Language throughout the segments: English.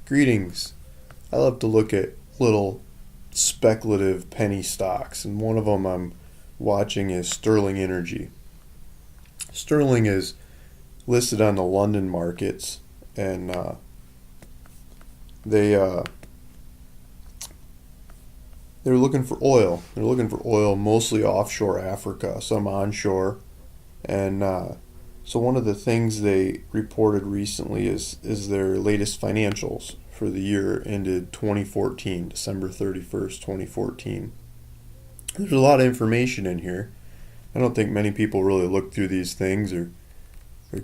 Greetings. I love to look at little speculative penny stocks, and one of them I'm watching is Sterling Energy. Sterling is listed on the London markets, and they're looking for oil. They're looking for oil, mostly offshore Africa, some onshore, and so one of the things they reported recently is their latest financials for the year ended 2014, December 31st, 2014. There's a lot of information in here. I don't think many people really look through these things or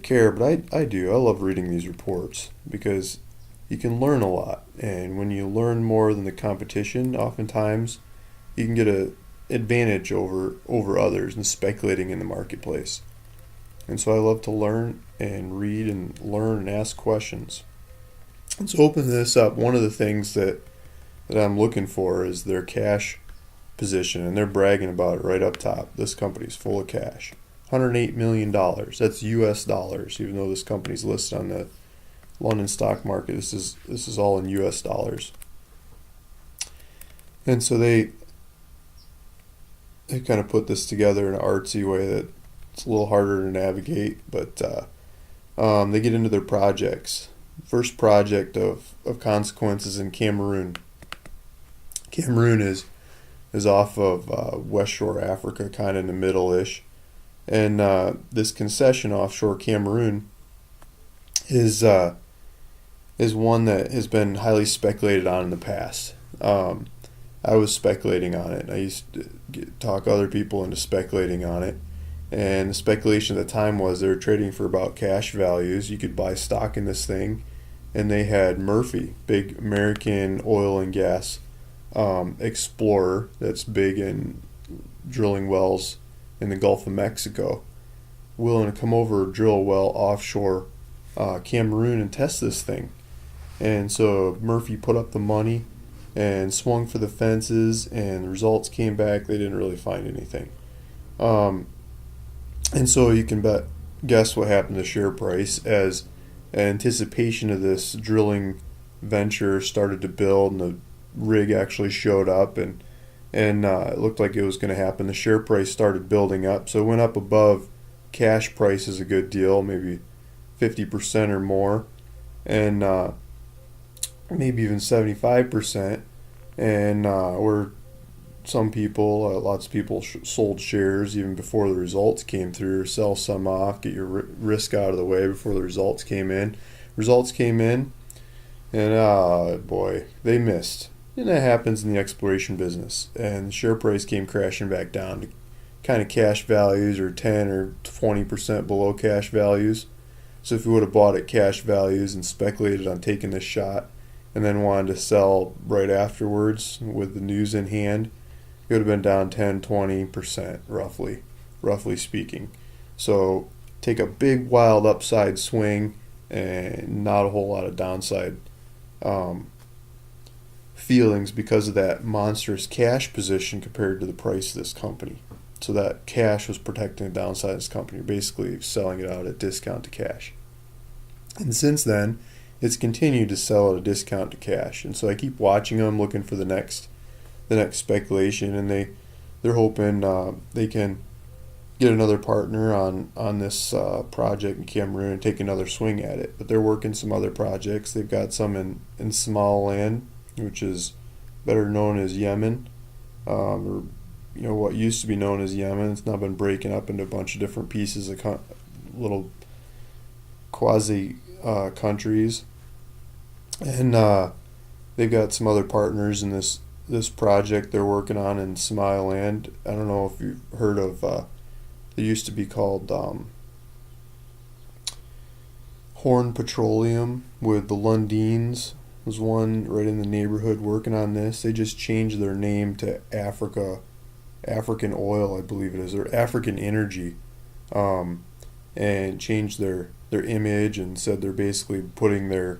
care, but I do. I love reading these reports because you can learn a lot. And when you learn more than the competition, oftentimes you can get an advantage over others in speculating in the marketplace. And so I love to learn and read and learn and ask questions. Let's open this up. One of the things that I'm looking for is their cash position, and they're bragging about it right up top. This company's full of cash. $108 million. That's US dollars, even though this company's listed on the London stock market. This is all in US dollars. And so they kind of put this together in an artsy way that it's a little harder to navigate, but they get into their projects. First project of consequence is in Cameroon. Cameroon is off of West Shore Africa, kind of in the middle-ish. And this concession offshore Cameroon is one that has been highly speculated on in the past. I was speculating on it. I used to talk other people into speculating on it. And the speculation at the time was they were trading for about cash values. You could buy stock in this thing. And they had Murphy, big American oil and gas explorer that's big in drilling wells in the Gulf of Mexico, willing to come over and drill a well offshore Cameroon and test this thing. And so Murphy put up the money and swung for the fences, and the results came back. They didn't really find anything. And so you can guess what happened to the share price as anticipation of this drilling venture started to build, and the rig actually showed up, and it looked like it was going to happen. The share price started building up, so it went up above cash price is a good deal, maybe 50% or more, and maybe even 75%. And where some people, lots of people sold shares even before the results came through, or sell some off, get your risk out of the way before the results came in. Results came in, and boy, they missed. And that happens in the exploration business. And the share price came crashing back down to kind of cash values, or 10 or 20% below cash values. So if you would have bought at cash values and speculated on taking this shot, and then wanted to sell right afterwards with the news in hand, it would have been down 10-20% roughly speaking. So take a big wild upside swing and not a whole lot of downside feelings because of that monstrous cash position compared to the price of this company. So that cash was protecting the downside of this company. You're basically selling it out at discount to cash. And since then, it's continued to sell at a discount to cash. And so I keep watching them, looking for the next speculation, and they're hoping they can get another partner on this project in Cameroon and take another swing at it. But they're working some other projects. They've got some in Somaliland, which is better known as Yemen, or what used to be known as Yemen. It's now been breaking up into a bunch of different pieces of little quasi countries, and they've got some other partners in this project they're working on in Somaliland. I don't know if you've heard of, they used to be called Horn Petroleum with the Lundins. There's one right in the neighborhood working on this. They just changed their name to African Oil, I believe it is, or African Energy, and changed their image and said they're basically putting their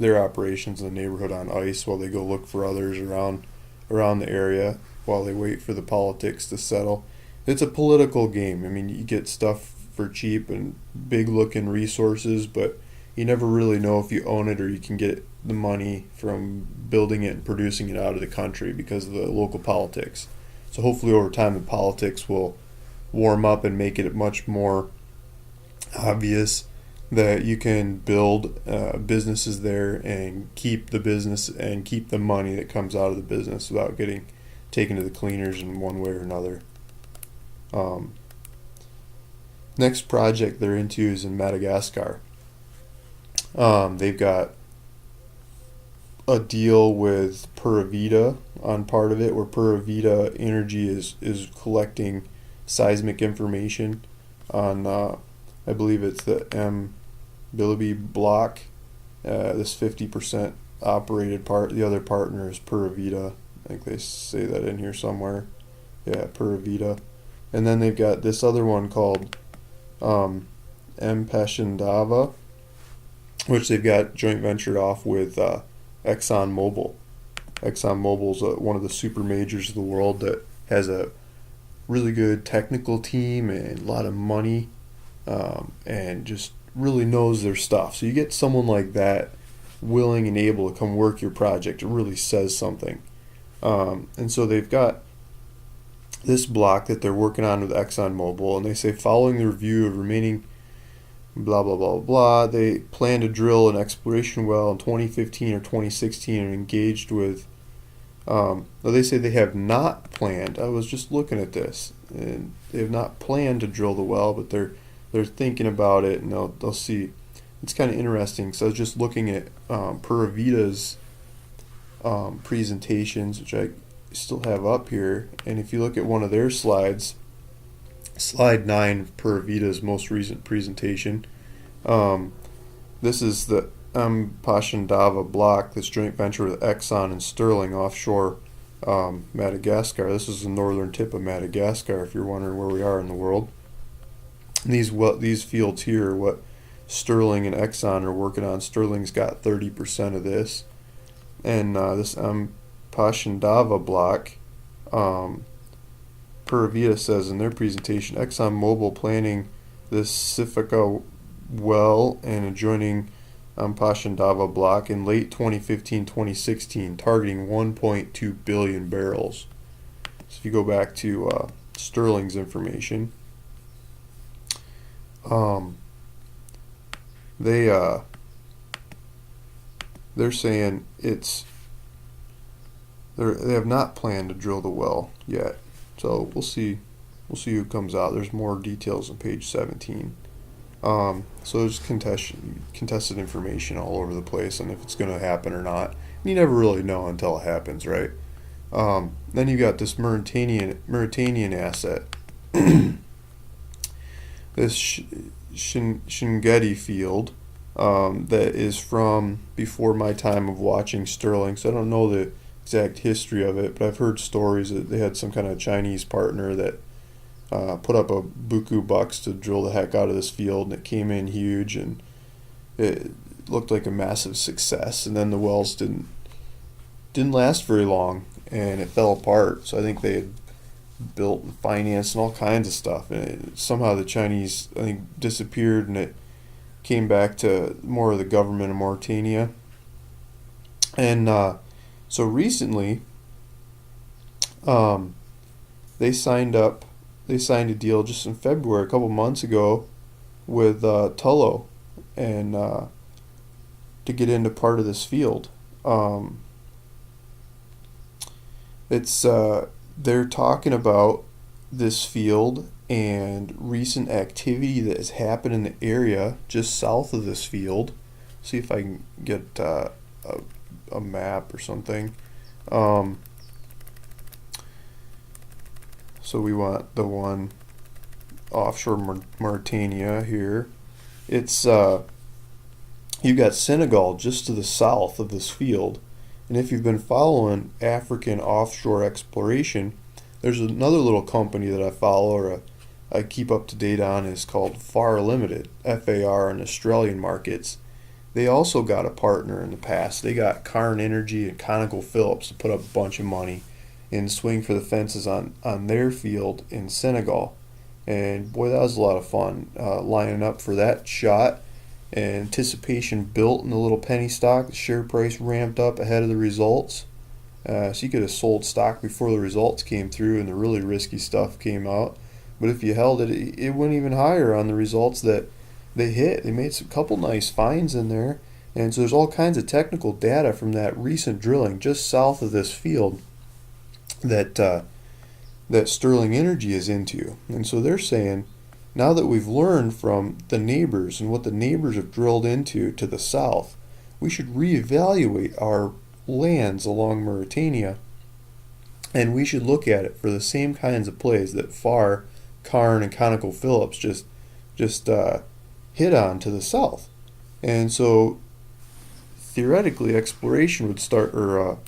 operations in the neighborhood on ice while they go look for others around the area while they wait for the politics to settle. It's a political game. I mean, you get stuff for cheap and big looking resources, but you never really know if you own it or you can get the money from building it and producing it out of the country because of the local politics. So hopefully over time the politics will warm up and make it much more obvious that you can build businesses there and keep the business and keep the money that comes out of the business without getting taken to the cleaners in one way or another. Next project they're into is in Madagascar. They've got a deal with Pura Vida on part of it, where Pura Vida Energy is collecting seismic information on, I believe it's the Bilibili block. This 50% operated part, the other partner is Pura Vida. I think they say that in here somewhere. Yeah, Pura Vida. And then they've got this other one called Pashandava, which they've got joint ventured off with ExxonMobile. ExxonMobil's one of the super majors of the world that has a really good technical team and a lot of money, and just really knows their stuff. So you get someone like that willing and able to come work your project. It really says something. And so they've got this block that they're working on with ExxonMobil, and they say following the review of remaining blah blah blah blah, they plan to drill an exploration well in 2015 or 2016 and engaged with they say they have not planned. I was just looking at this, and they have not planned to drill the well, but they're thinking about it, and they'll see. It's kind of interesting. So I was just looking at Pura Vida's presentations, which I still have up here, and if you look at one of their slides, slide 9 of Pura Vida's most recent presentation, this is the Pashandava block, this joint venture with Exxon and Sterling offshore Madagascar. This is the northern tip of Madagascar, if you're wondering where we are in the world. And these fields here are what Sterling and Exxon are working on. Sterling's got 30% of this, and this Pashandava block, Pura Vida says in their presentation, ExxonMobil planning this Sifika well and adjoining Pashandava block in late 2015-2016, targeting 1.2 billion barrels. So if you go back to Sterling's information, they're saying they have not planned to drill the well yet. So we'll see who comes out. There's more details on page 17. So there's contested information all over the place on if it's going to happen or not. And you never really know until it happens, right? Then you got this Mauritanian asset, this Shingeti field, that is from before my time of watching Sterling. So I don't know the exact history of it, but I've heard stories that they had some kind of Chinese partner that put up a buku bucks to drill the heck out of this field, and it came in huge, and it looked like a massive success. And then the wells didn't last very long, and it fell apart. So I think they had built and financed and all kinds of stuff, and somehow the Chinese, I think, disappeared, and it came back to more of the government of Mauritania. And so recently, they signed a deal just in February, a couple months ago, with Tullow, and to get into part of this field. They're talking about this field and recent activity that has happened in the area just south of this field. See if I can get a map or something. So we want the one offshore Mauritania here. It's you've got Senegal just to the south of this field, and if you've been following African offshore exploration, there's another little company that I follow or I keep up to date on. Is called FAR Limited, FAR, in Australian markets. They also got a partner in the past. They got Cairn Energy and ConocoPhillips to put up a bunch of money and swing for the fences on their field in Senegal. And boy, that was a lot of fun lining up for that shot. and anticipation built in the little penny stock. The share price ramped up ahead of the results. So you could have sold stock before the results came through and the really risky stuff came out. But if you held it, it went even higher on the results that they hit. They made a couple nice finds in there. And so there's all kinds of technical data from that recent drilling just south of this field that that Sterling Energy is into. And so they're saying, now that we've learned from the neighbors and what the neighbors have drilled into to the south, we should reevaluate our lands along Mauritania, and we should look at it for the same kinds of plays that Farr, Karn, and ConocoPhillips just hit on to the south. And so theoretically, exploration would start, or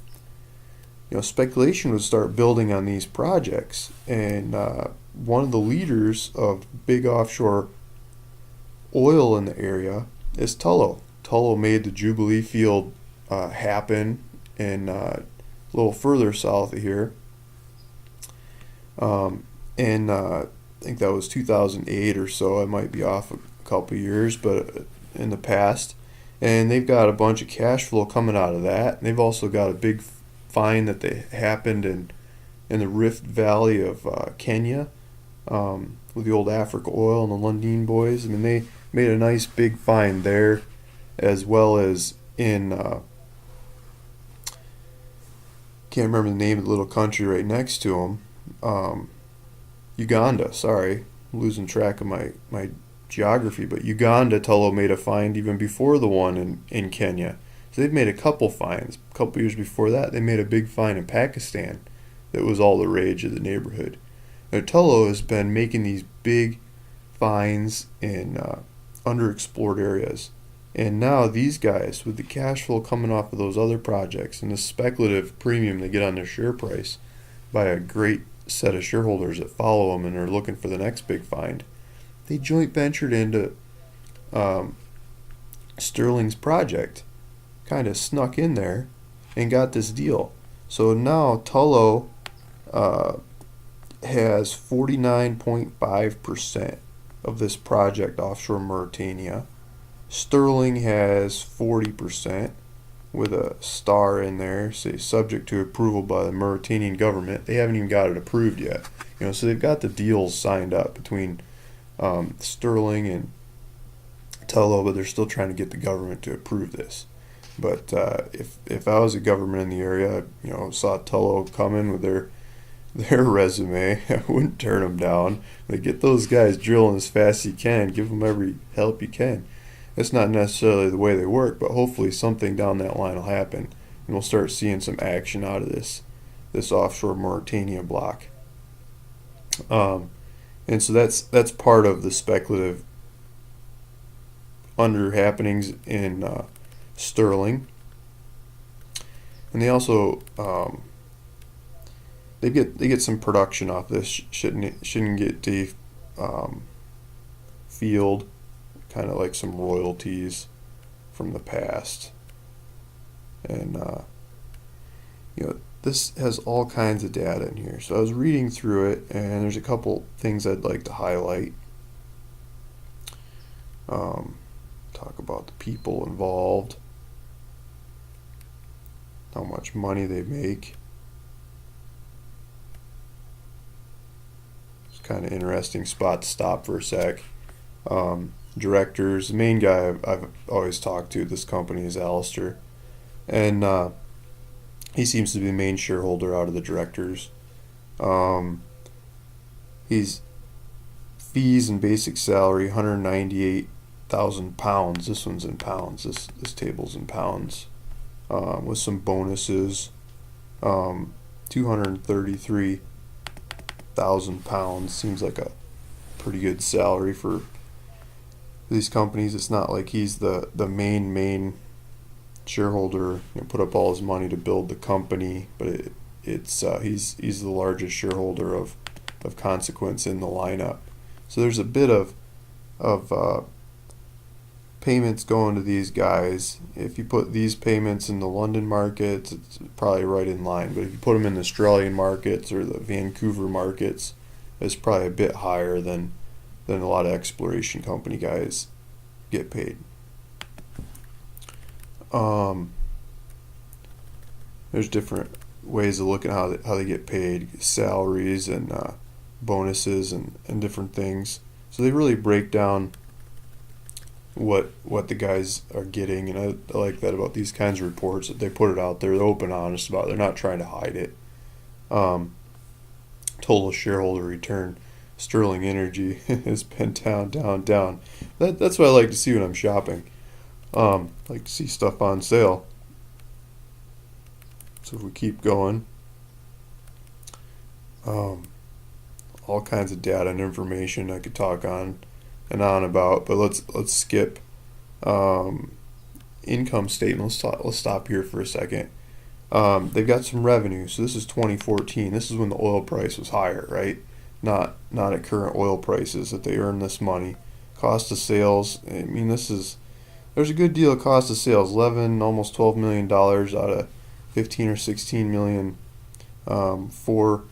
speculation would start building on these projects. And one of the leaders of big offshore oil in the area is Tullow. Tullow made the Jubilee field happen, and a little further south of here. I think that was 2008 or so. I might be off a couple years, but in the past. And they've got a bunch of cash flow coming out of that. And they've also got a big find that they happened in the Rift Valley of Kenya, with the old Africa Oil and the Lundin boys. I mean, they made a nice big find there, as well as in can't remember the name of the little country right next to them. Uganda, sorry. I'm losing track of my geography, but Uganda, Tullow made a find even before the one in Kenya. So they've made a couple finds. A couple years before that, they made a big find in Pakistan that was all the rage of the neighborhood. Now, Tullow has been making these big finds in underexplored areas. And now these guys, with the cash flow coming off of those other projects and the speculative premium they get on their share price by a great set of shareholders that follow them and are looking for the next big find, they joint ventured into Sterling's project, kind of snuck in there, and got this deal. So now Tullow has 49.5% of this project offshore Mauritania. Sterling has 40% with a star in there, say subject to approval by the Mauritanian government. They haven't even got it approved yet. So they've got the deals signed up between Sterling and Tullow, but they're still trying to get the government to approve this. But if I was a government in the area, saw Tullow coming with their resume, I wouldn't turn them down. Like, get those guys drilling as fast as you can. Give them every help you can. That's not necessarily the way they work, but hopefully something down that line will happen, and we'll start seeing some action out of this offshore Mauritania block. And so that's part of the speculative under happenings in Sterling. And they also they get some production off this. Shouldn't get the field, kind of like some royalties from the past. And this has all kinds of data in here. So I was reading through it, and there's a couple things I'd like to highlight. Talk about the people involved, how much money they make. It's kind of interesting spot to stop for a sec. Directors, the main guy I've always talked to at this company is Alistair, and he seems to be the main shareholder out of the directors. He's fees and basic salary, £198,000. This one's in pounds. This table's in pounds, with some bonuses. £233,000 seems like a pretty good salary for these companies. It's not like he's the main shareholder, put up all his money to build the company, but he's the largest shareholder of consequence in the lineup. So there's a bit of payments going to these guys. If you put these payments in the London markets, it's probably right in line. But if you put them in the Australian markets or the Vancouver markets, it's probably a bit higher than a lot of exploration company guys get paid. Um, there's different ways of looking at how they get paid, salaries and bonuses and different things. So they really break down what the guys are getting, and I like that about these kinds of reports, that they put it out there. They're open, honest about it. They're not trying to hide it. Um, Total shareholder return, Sterling Energy has been down, down, down. That's what I like to see when I'm shopping. I like to see stuff on sale. So if we keep going, um, all kinds of data and information I could talk on and on about, but let's skip income statement. Let's stop here for a second. They've got some revenue. So this is 2014. This is when the oil price was higher, right? Not at current oil prices that they earn this money. Cost of sales. I mean, there's a good deal of cost of sales. 11, almost $12 million out of 15 or 16 million. $4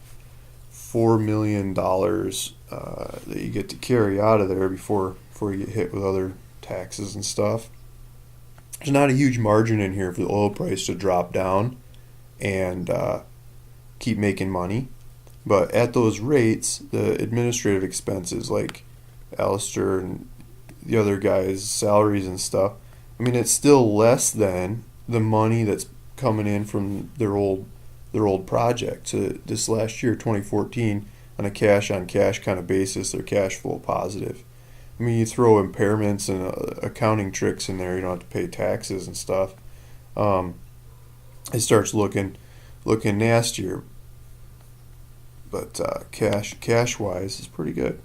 million that you get to carry out of there before you get hit with other taxes and stuff. There's not a huge margin in here for the oil price to drop down and keep making money. But at those rates, the administrative expenses, like Alistair and the other guys' salaries and stuff, I mean, it's still less than the money that's coming in from their old project. So this last year, 2014, on a cash on cash kind of basis, they're cash flow positive. I mean, you throw impairments and accounting tricks in there, you don't have to pay taxes and stuff. It starts looking nastier. But cash wise is pretty good.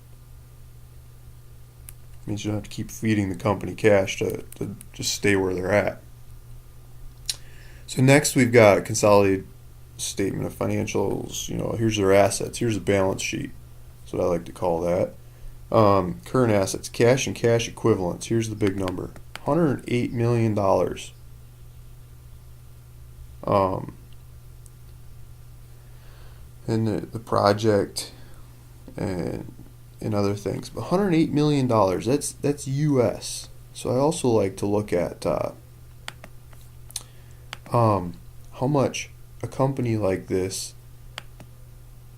Means you don't have to keep feeding the company cash to just stay where they're at. So next we've got consolidated statement of financials. Here's their assets. Here's a balance sheet. That's what I like to call that. Current assets, cash and cash equivalents. Here's the big number: $108 million. And the project and other things, but $108 million. That's U.S. So I also like to look at how much a company like this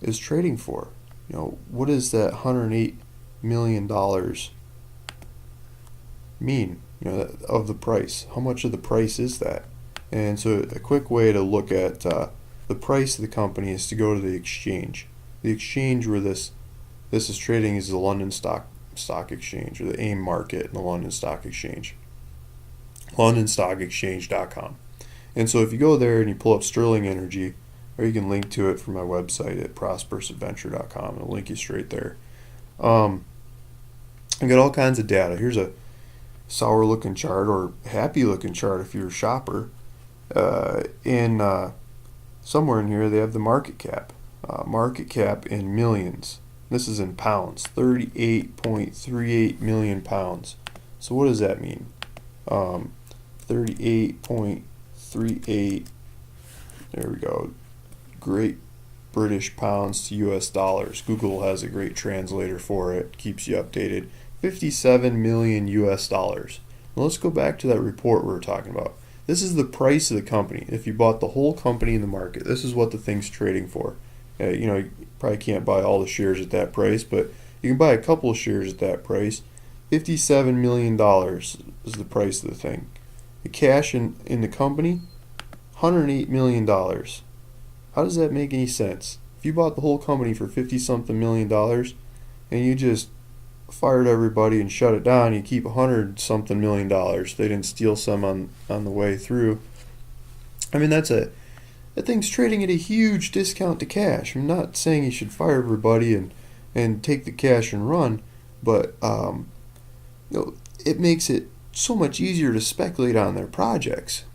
is trading for. What does that $108 million mean? Of the price. How much of the price is that? And so a quick way to look at the price of the company is to go to the exchange. The exchange where this is trading is the London Stock Exchange, or the AIM market in the London Stock Exchange. LondonStockExchange.com. And so if you go there and you pull up Sterling Energy, or you can link to it from my website at ProsperousAdventure.com. It'll link you straight there. I got all kinds of data. Here's a sour looking chart, or happy looking chart if you're a shopper. Somewhere in here they have the market cap. Market cap in millions. This is in pounds. 38.38 million pounds. So what does that mean? 38.38. There we go. Great British pounds to US dollars. Google has a great translator for it. Keeps you updated. 57 million US dollars. Now let's go back to that report we were talking about. This is the price of the company. If you bought the whole company in the market, this is what the thing's trading for. You probably can't buy all the shares at that price, but you can buy a couple of shares at that price. $57 million is the price of the thing. The cash in the company, $108 million. How does that make any sense? If you bought the whole company for 50-something million dollars and you just fired everybody and shut it down, you keep $100-something million. They didn't steal some on the way through. I mean, that thing's trading at a huge discount to cash. I'm not saying you should fire everybody and take the cash and run, but it makes it so much easier to speculate on their projects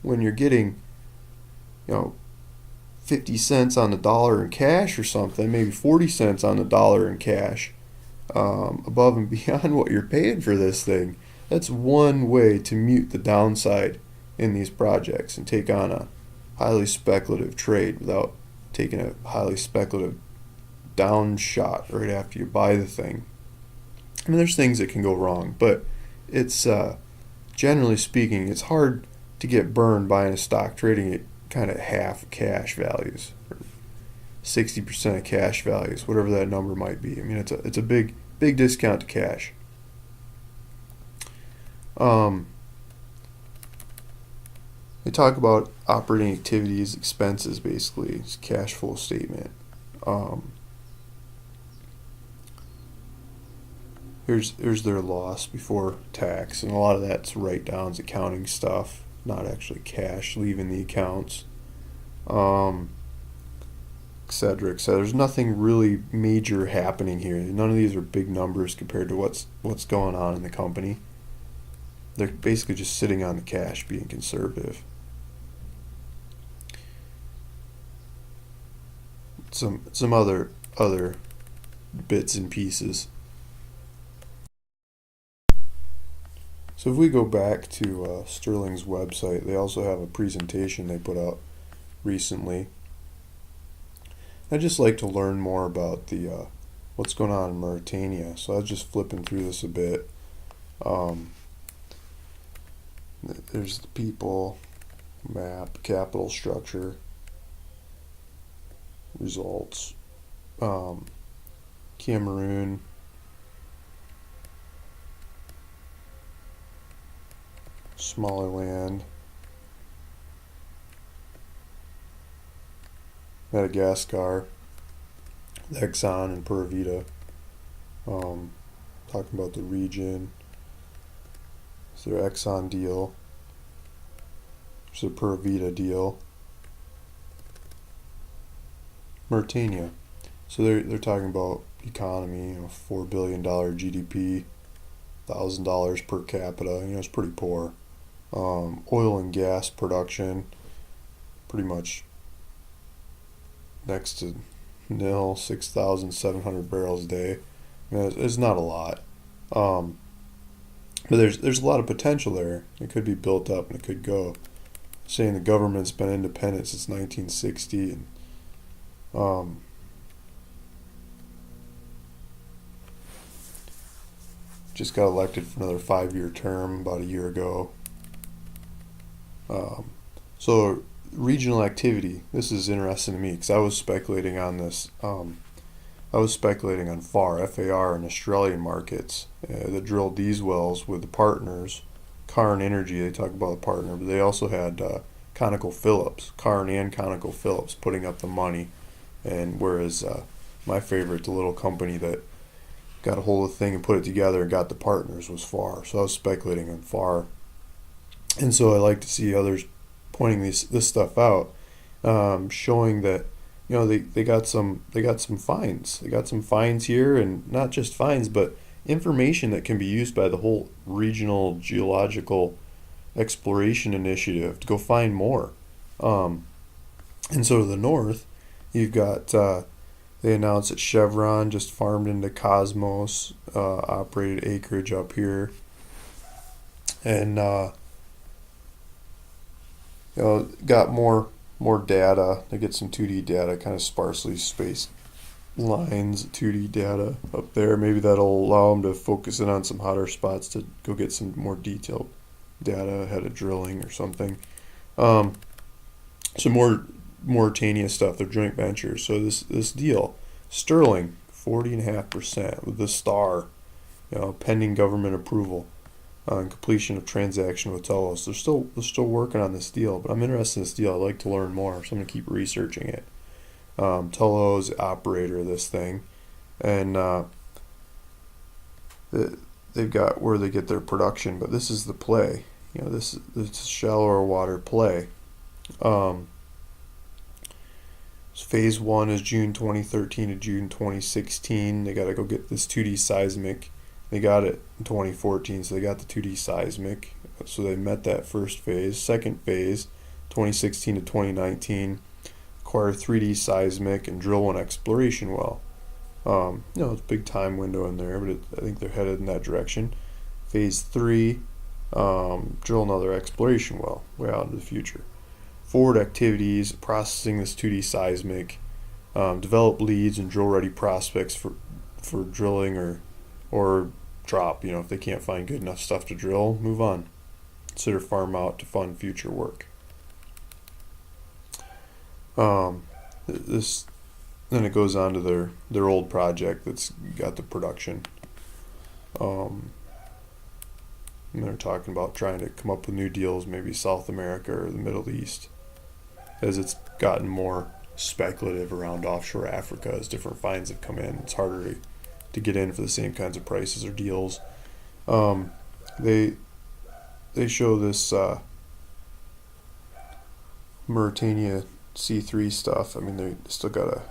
when you're getting 50 cents on the dollar in cash or something, maybe 40 cents on the dollar in cash, above and beyond what you're paying for this thing. That's one way to mute the downside in these projects and take on a highly speculative trade without taking a highly speculative down shot right after you buy the thing. I mean, there's things that can go wrong, but it's generally speaking, it's hard to get burned buying a stock trading at kind of half cash values, or 60% of cash values, whatever that number might be. I mean, it's a big discount to cash. They talk about operating activities, expenses, basically. It's a cash flow statement. Here's their loss before tax, and a lot of that's write-downs, accounting stuff, not actually cash leaving the accounts, et cetera, et cetera. There's nothing really major happening here. None of these are big numbers compared to what's going on in the company. They're basically just sitting on the cash, being conservative. Some other bits and pieces. So if we go back to Sterling's website, they also have a presentation they put out recently. I'd just like to learn more about the what's going on in Mauritania. So I was just flipping through this a bit. There's the people, map, capital structure, results. Cameroon. Somaliland, Madagascar, Exxon and Pura Vida. Talking about the region. It's their Exxon deal. There's a Pura Vida deal. Mauritania. So they're talking about economy, $4 billion GDP, $1,000 per capita. It's pretty poor. Oil and gas production, pretty much next to nil, 6,700 barrels a day. It's not a lot, but there's a lot of potential there. It could be built up and it could go. Saying the government's been independent since 1960, and just got elected for another 5-year term about a year ago. So regional activity. This is interesting to me because I was speculating on this. I was speculating on FAR in Australian markets that drilled these wells with the partners. Cairn Energy, they talk about the partner, but they also had ConocoPhillips, Cairn and ConocoPhillips putting up the money. And whereas my favorite, the little company that got a hold of the thing and put it together and got the partners, was FAR. So I was speculating on FAR. And so I like to see others pointing this stuff out, showing that they got some finds. They got some finds here, and not just finds, but information that can be used by the whole regional geological exploration initiative to go find more. And so to the north, you've got they announced that Chevron just farmed into Cosmos operated acreage up here, and got more data. They get some 2D data, kind of sparsely spaced lines, 2D data up there. Maybe that'll allow them to focus in on some hotter spots to go get some more detailed data ahead of drilling or something. Some more Mauritania stuff. They're joint ventures. So this deal, Sterling 40.5% with the star, pending government approval on completion of transaction with Telos. They're still working on this deal, but I'm interested in this deal. I'd like to learn more, so I'm going to keep researching it. Telos, operator of this thing, and they've got where they get their production, but this is the play. This shallower water play. Phase 1 is June 2013 to June 2016. They got to go get this 2D seismic. They got it in 2014, so they got the 2D seismic. So they met that first phase. Second phase, 2016 to 2019, acquire 3D seismic and drill one exploration well. It's a big time window in there, but I think they're headed in that direction. Phase 3, drill another exploration well way out into the future. Forward activities, processing this 2D seismic, develop leads and drill ready prospects for drilling or drop. If they can't find good enough stuff to drill, move on. consider farm out to fund future work. This Then it goes on to their old project that's got the production. And they're talking about trying to come up with new deals, maybe South America or the Middle East, as it's gotten more speculative around offshore Africa as different finds have come in. It's harder to get in for the same kinds of prices or deals. Um, they they show this Mauritania C3 stuff. I mean, they still gotta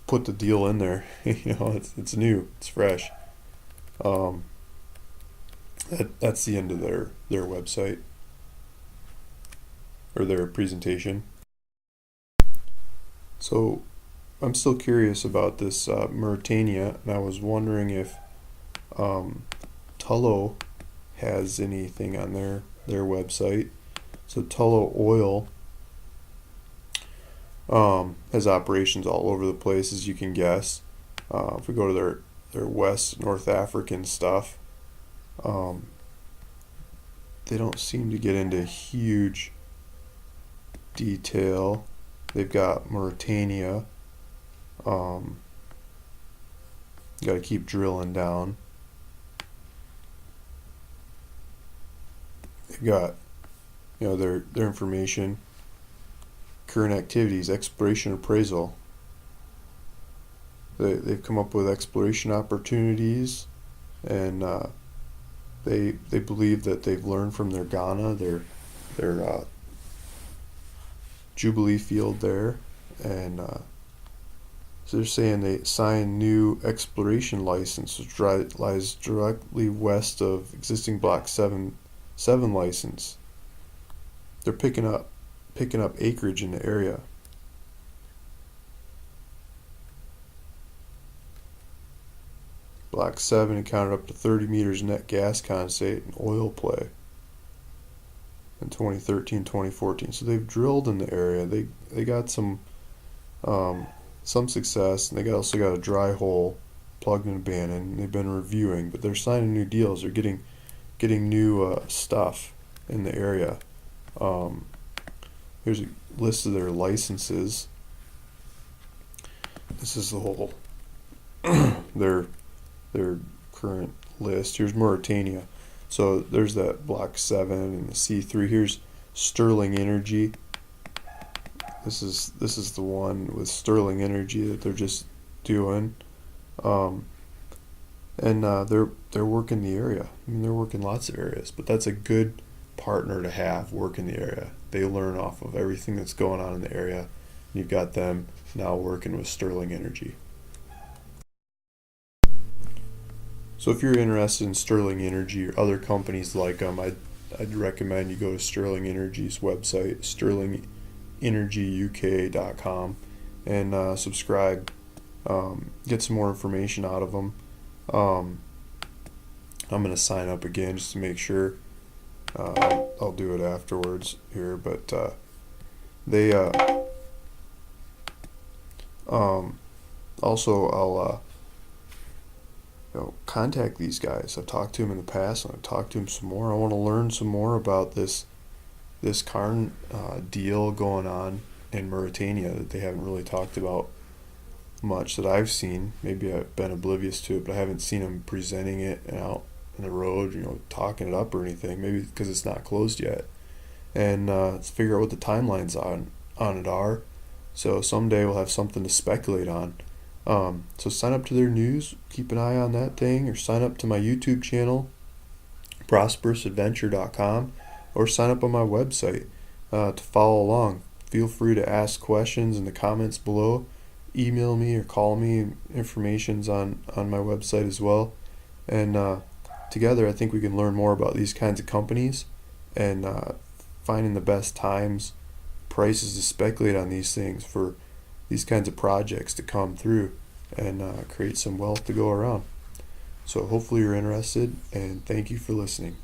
put the deal in there. It's new, it's fresh. Um, that's the end of their website or their presentation. So I'm still curious about this Mauritania, and I was wondering if um, Tullow has anything on their website. So Tullow Oil has operations all over the place, as you can guess. If we go to their West North African stuff, um, they don't seem to get into huge detail. They've got Mauritania. Um, Got to keep drilling down. They've got their information, current activities, exploration, appraisal. They've come up with exploration opportunities, and they believe that they've learned from their Ghana, their Jubilee field there, and so they're saying they signed new exploration license, which lies directly west of existing Block 7 license. They're picking up acreage in the area. Block 7 encountered up to 30 meters net gas condensate and oil play in 2013-2014. So they've drilled in the area. They got some success, and they also got a dry hole plugged and abandoned. They've been reviewing, but they're signing new deals. They're getting new stuff in the area. Here's a list of their licenses. This is the whole their current list. Here's Mauritania. So there's that Block 7 and the C3. Here's Sterling Energy. This is the one with Sterling Energy that they're just doing. And they're working the area. I mean, they're working lots of areas, but that's a good partner to have work in the area. They learn off of everything that's going on in the area. You've got them now working with Sterling Energy. So if you're interested in Sterling Energy or other companies like them, I'd recommend you go to Sterling Energy's website, sterlingenergyuk.com, and subscribe. Get some more information out of them. I'm going to sign up again just to make sure. I'll do it afterwards here, but they also I'll contact these guys. I've talked to them in the past, and I've talked to them some more. I want to learn some more about this Karn deal going on in Mauritania that they haven't really talked about much that I've seen. Maybe I've been oblivious to it, but I haven't seen them presenting it out on the road, talking it up or anything. Maybe because it's not closed yet. And let's figure out what the timelines on it are. So someday we'll have something to speculate on. So sign up to their news, keep an eye on that thing, or sign up to my YouTube channel, ProsperousAdventure.com, or sign up on my website to follow along. Feel free to ask questions in the comments below. Email me or call me. Information's on my website as well. And together I think we can learn more about these kinds of companies and finding the best times, prices to speculate on these things for these kinds of projects to come through and create some wealth to go around. So hopefully you're interested, and thank you for listening.